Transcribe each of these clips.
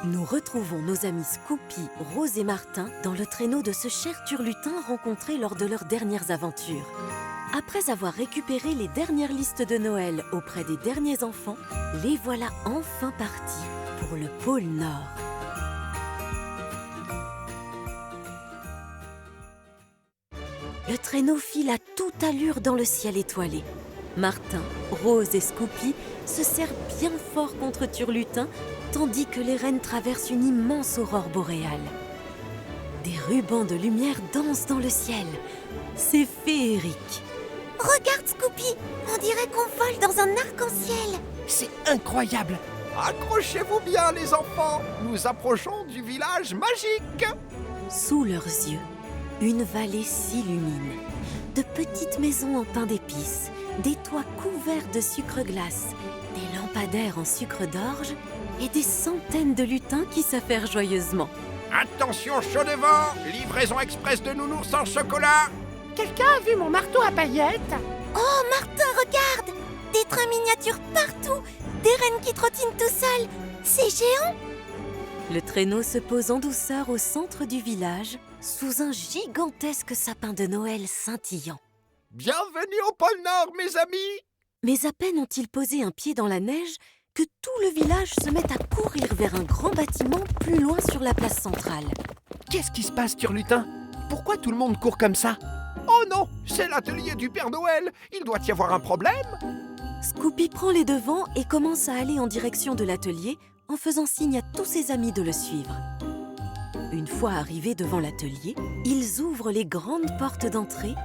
Nous retrouvons nos amis Scoopy, Rose et Martin dans le traîneau de ce cher turlutin rencontré lors de leurs dernières aventures. Après avoir récupéré les dernières listes de Noël auprès des derniers enfants, les voilà enfin partis pour le pôle Nord. Le traîneau file à toute allure dans le ciel étoilé. Martin, Rose et Scoopy se serrent bien fort contre Turlutin, tandis que les rennes traversent une immense aurore boréale. Des rubans de lumière dansent dans le ciel. C'est féerique. Regarde, Scoopy, on dirait qu'on vole dans un arc-en-ciel. C'est incroyable. Accrochez-vous bien, les enfants. Nous approchons du village magique. Sous leurs yeux, une vallée s'illumine. De petites maisons en pain d'épices, des toits couverts de sucre glace, des lampadaires en sucre d'orge et des centaines de lutins qui s'affairent joyeusement. Attention, chaud devant. Livraison express de nounours en chocolat. Quelqu'un a vu mon marteau à paillettes? Oh, Martin, regarde! Des trains miniatures partout, des rennes qui trottinent tout seuls. C'est géant! Le traîneau se pose en douceur au centre du village, sous un gigantesque sapin de Noël scintillant. Bienvenue au pôle Nord, mes amis. Mais à peine ont-ils posé un pied dans la neige que tout le village se met à courir vers un grand bâtiment plus loin sur la place centrale. Qu'est-ce qui se passe, Turlutin? Pourquoi tout le monde court comme ça? Oh non, c'est l'atelier du Père Noël. Il doit y avoir un problème. Scoopy prend les devants et commence à aller en direction de l'atelier en faisant signe à tous ses amis de le suivre. Une fois arrivés devant l'atelier, ils ouvrent les grandes portes d'entrée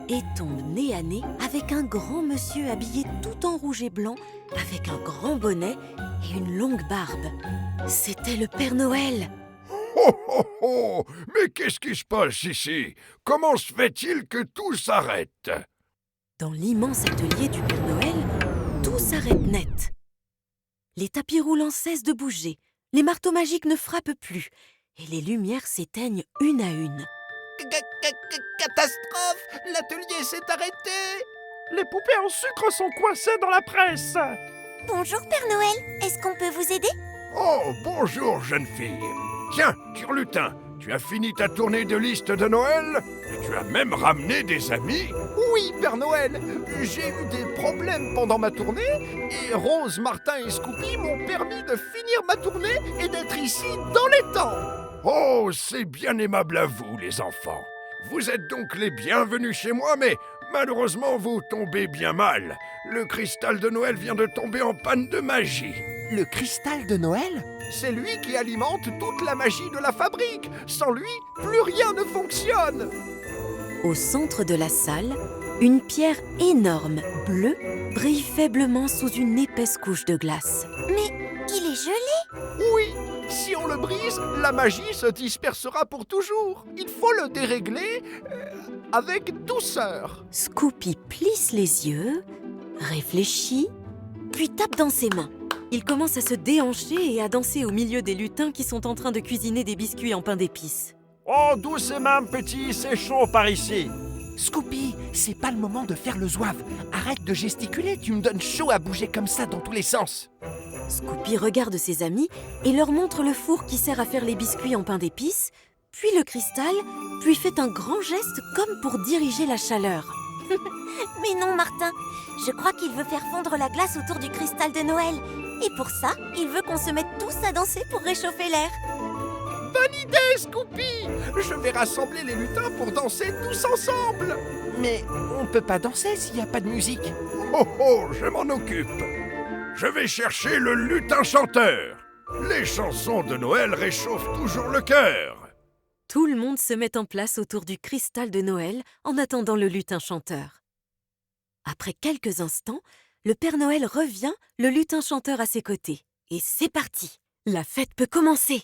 et tombent nez à nez avec un grand monsieur habillé tout en rouge et blanc, avec un grand bonnet et une longue barbe. C'était le Père Noël. Oh oh oh! Mais qu'est-ce qui se passe ici? Comment se fait-il que tout s'arrête? Dans l'immense atelier du Père Noël, tout s'arrête net. Les tapis roulants cessent de bouger, les marteaux magiques ne frappent plus, et les lumières s'éteignent une à une. Catastrophe! L'atelier s'est arrêté. Les poupées en sucre sont coincées dans la presse. Bonjour, Père Noël. Est-ce qu'on peut vous aider? Oh, bonjour, jeune fille. Tiens, Turlutin, tu as fini ta tournée de liste de Noël? Et tu as même ramené des amis? Oui, Père Noël. J'ai eu des problèmes pendant ma tournée et Rose, Martin et Scoopy m'ont permis de finir ma tournée et d'être ici dans les temps. Oh, c'est bien aimable à vous, les enfants. Vous êtes donc les bienvenus chez moi, mais malheureusement, vous tombez bien mal. Le cristal de Noël vient de tomber en panne de magie. Le cristal de Noël? C'est lui qui alimente toute la magie de la fabrique. Sans lui, plus rien ne fonctionne. Au centre de la salle, une pierre énorme, bleue, brille faiblement sous une épaisse couche de glace. Mais il est gelé! Oui, si on le brise, la magie se dispersera pour toujours. Il faut le dérégler avec douceur. Scoopy plisse les yeux, réfléchit, puis tape dans ses mains. Il commence à se déhancher et à danser au milieu des lutins qui sont en train de cuisiner des biscuits en pain d'épices. Oh, doucement, petit, c'est chaud par ici. Scoopy, c'est pas le moment de faire le zouave. Arrête de gesticuler, tu me donnes chaud à bouger comme ça dans tous les sens. Scoopy regarde ses amis et leur montre le four qui sert à faire les biscuits en pain d'épices, puis le cristal, puis fait un grand geste comme pour diriger la chaleur. Mais non, Martin. Je crois qu'il veut faire fondre la glace autour du cristal de Noël. Et pour ça, il veut qu'on se mette tous à danser pour réchauffer l'air. Bonne idée, Scoopy. Je vais rassembler les lutins pour danser tous ensemble. Mais on peut pas danser s'il n'y a pas de musique. Oh oh, je m'en occupe. Je vais chercher le lutin chanteur. Les chansons de Noël réchauffent toujours le cœur. Tout le monde se met en place autour du cristal de Noël en attendant le lutin chanteur. Après quelques instants, le Père Noël revient, le lutin chanteur à ses côtés. Et c'est parti! La fête peut commencer!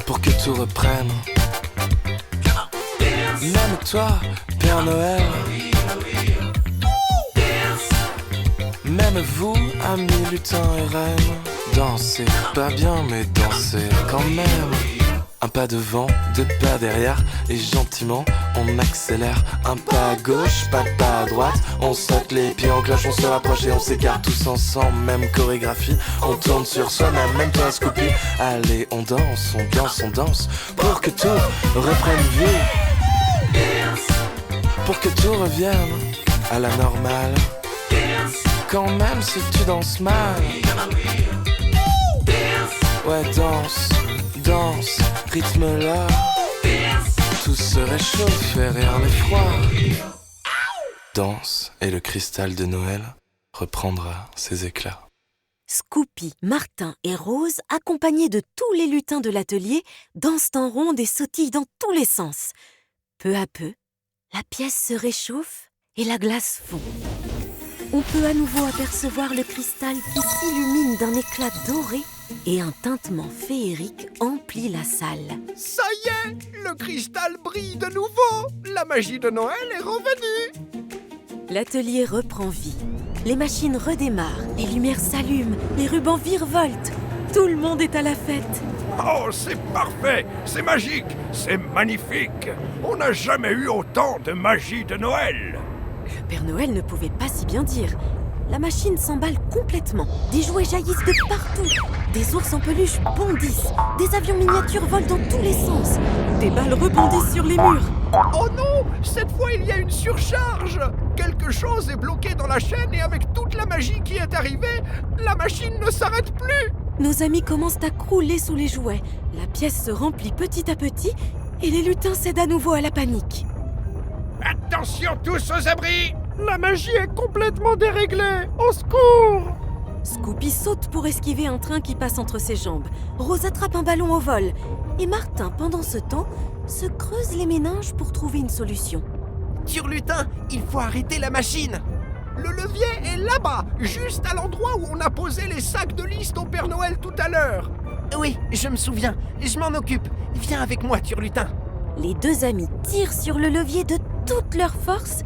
Pour que tout reprenne. Même toi, Père Noël. Même vous, amis lutins et reines. Dansez pas bien, mais dansez quand même. Un pas devant, 2 pas derrière, et gentiment on accélère. Un pas à gauche, pas de pas à droite. On saute les pieds en cloche, on se rapproche et on s'écarte tous ensemble. Même chorégraphie, on tourne sur soi-même, même toi Scoopy. Allez, on danse, on danse, on danse, pour que tout reprenne vie. Pour que tout revienne à la normale. Quand même si tu danses mal. Ouais, danse, danse, rythme-là. Tout se réchauffe et rien n'est froid. Danse et le cristal de Noël reprendra ses éclats. Scoopy, Martin et Rose, accompagnés de tous les lutins de l'atelier, dansent en ronde et sautillent dans tous les sens. Peu à peu, la pièce se réchauffe et la glace fond. On peut à nouveau apercevoir le cristal qui s'illumine d'un éclat doré et un tintement féerique emplit la salle. Ça y est, le cristal brille de nouveau. La magie de Noël est revenue. L'atelier reprend vie. Les machines redémarrent, les lumières s'allument, les rubans virevoltent. Tout le monde est à la fête. Oh, c'est parfait, c'est magique, c'est magnifique. On n'a jamais eu autant de magie de Noël. Le Père Noël ne pouvait pas si bien dire. La machine s'emballe complètement. Des jouets jaillissent de partout. Des ours en peluche bondissent. Des avions miniatures volent dans tous les sens. Des balles rebondissent sur les murs. Oh non, cette fois il y a une surcharge. Quelque chose est bloqué dans la chaîne et avec toute la magie qui est arrivée, la machine ne s'arrête plus. Nos amis commencent à crouler sous les jouets. La pièce se remplit petit à petit et les lutins cèdent à nouveau à la panique. Attention tous aux abris. La magie est complètement déréglée. Au secours! Scoopy saute pour esquiver un train qui passe entre ses jambes. Rose attrape un ballon au vol. Et Martin, pendant ce temps, se creuse les méninges pour trouver une solution. Turlutin, il faut arrêter la machine. Le levier est là-bas, juste à l'endroit où on a posé les sacs de liste au Père Noël tout à l'heure. Oui, je me souviens, je m'en occupe. Viens avec moi, Turlutin. Les deux amis tirent sur le levier de toute leur force,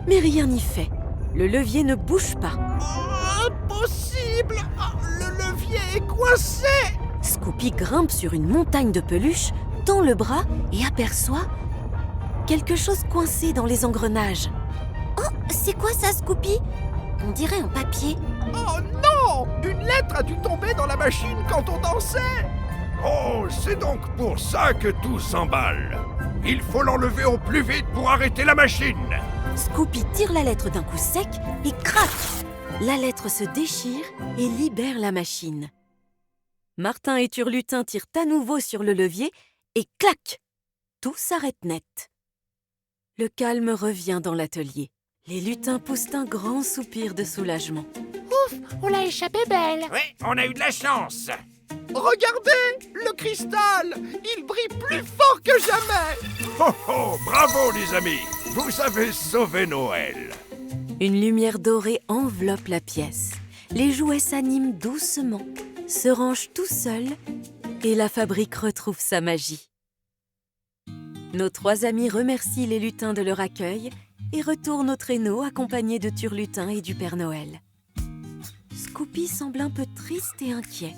mais rien n'y fait. Le levier ne bouge pas. Oh, impossible! Oh, le levier est coincé! Scoopy grimpe sur une montagne de peluches, tend le bras et aperçoit quelque chose coincé dans les engrenages. Oh, c'est quoi ça, Scoopy? On dirait un papier. Oh non! Une lettre a dû tomber dans la machine quand on dansait! Oh, c'est donc pour ça que tout s'emballe. Il faut l'enlever au plus vite pour arrêter la machine. Scoopy tire la lettre d'un coup sec et crac! La lettre se déchire et libère la machine. Martin et Turlutin tirent à nouveau sur le levier et clac! Tout s'arrête net. Le calme revient dans l'atelier. Les lutins poussent un grand soupir de soulagement. On l'a échappé belle. Oui, on a eu de la chance. Regardez! Le cristal! Il brille plus fort que jamais! Oh oh, bravo les amis. Vous avez sauvé Noël. Une lumière dorée enveloppe la pièce. Les jouets s'animent doucement, se rangent tout seuls et la fabrique retrouve sa magie. Nos trois amis remercient les lutins de leur accueil et retournent au traîneau accompagnés de Turlutin et du Père Noël. Scoopy semble un peu triste et inquiet.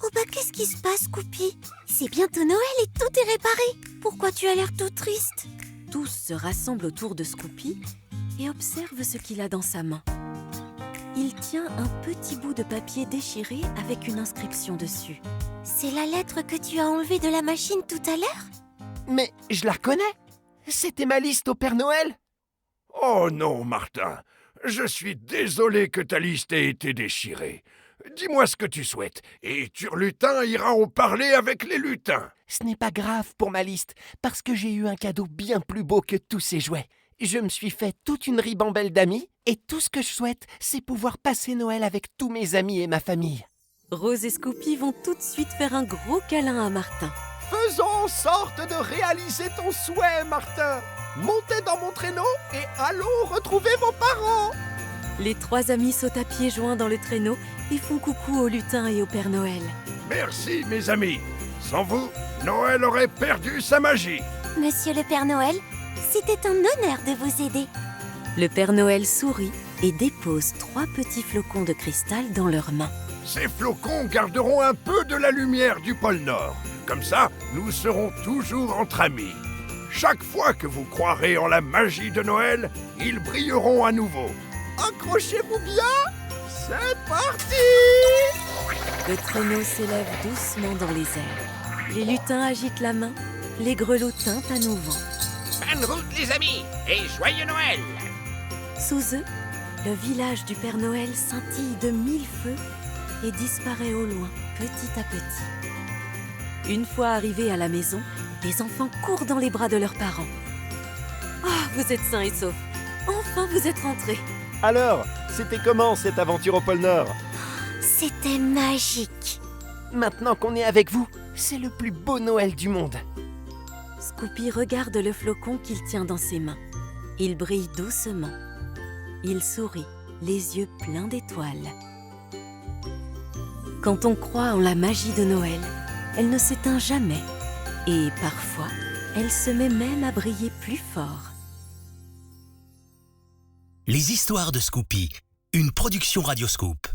Oh bah qu'est-ce qui se passe, Scoopy? C'est bientôt Noël et tout est réparé. Pourquoi tu as l'air tout triste? Tous se rassemblent autour de Scoopy et observent ce qu'il a dans sa main. Il tient un petit bout de papier déchiré avec une inscription dessus. C'est la lettre que tu as enlevée de la machine tout à l'heure? Mais je la reconnais. C'était ma liste au Père Noël. Oh non, Martin. Je suis désolé que ta liste ait été déchirée. Dis-moi ce que tu souhaites, et Turlutin ira en parler avec les lutins. Ce n'est pas grave pour ma liste, parce que j'ai eu un cadeau bien plus beau que tous ces jouets. Je me suis fait toute une ribambelle d'amis, et tout ce que je souhaite, c'est pouvoir passer Noël avec tous mes amis et ma famille. Rose et Scoopy vont tout de suite faire un gros câlin à Martin. Faisons en sorte de réaliser ton souhait, Martin. Montez dans mon traîneau et allons retrouver vos parents. Les trois amis sautent à pieds joints dans le traîneau et font coucou aux lutins et au Père Noël. Merci, mes amis. Sans vous, Noël aurait perdu sa magie. Monsieur le Père Noël, c'était un honneur de vous aider. Le Père Noël sourit et dépose 3 petits flocons de cristal dans leurs mains. Ces flocons garderont un peu de la lumière du pôle Nord. Comme ça, nous serons toujours entre amis. Chaque fois que vous croirez en la magie de Noël, ils brilleront à nouveau. Accrochez-vous bien, c'est parti! Le traîneau s'élève doucement dans les airs. Les lutins agitent la main, les grelots tintent à nouveau. Bonne route les amis, et joyeux Noël! Sous eux, le village du Père Noël scintille de 1000 feux et disparaît au loin, petit à petit. Une fois arrivés à la maison, les enfants courent dans les bras de leurs parents. « Ah, vous êtes sains et saufs! Enfin, vous êtes rentrés !» Alors, c'était comment cette aventure au pôle Nord? C'était magique. Maintenant qu'on est avec vous, c'est le plus beau Noël du monde. Scoopy regarde le flocon qu'il tient dans ses mains. Il brille doucement. Il sourit, les yeux pleins d'étoiles. Quand on croit en la magie de Noël, elle ne s'éteint jamais. Et parfois, elle se met même à briller plus fort. Les histoires de Scoopy, une production Radioscoop.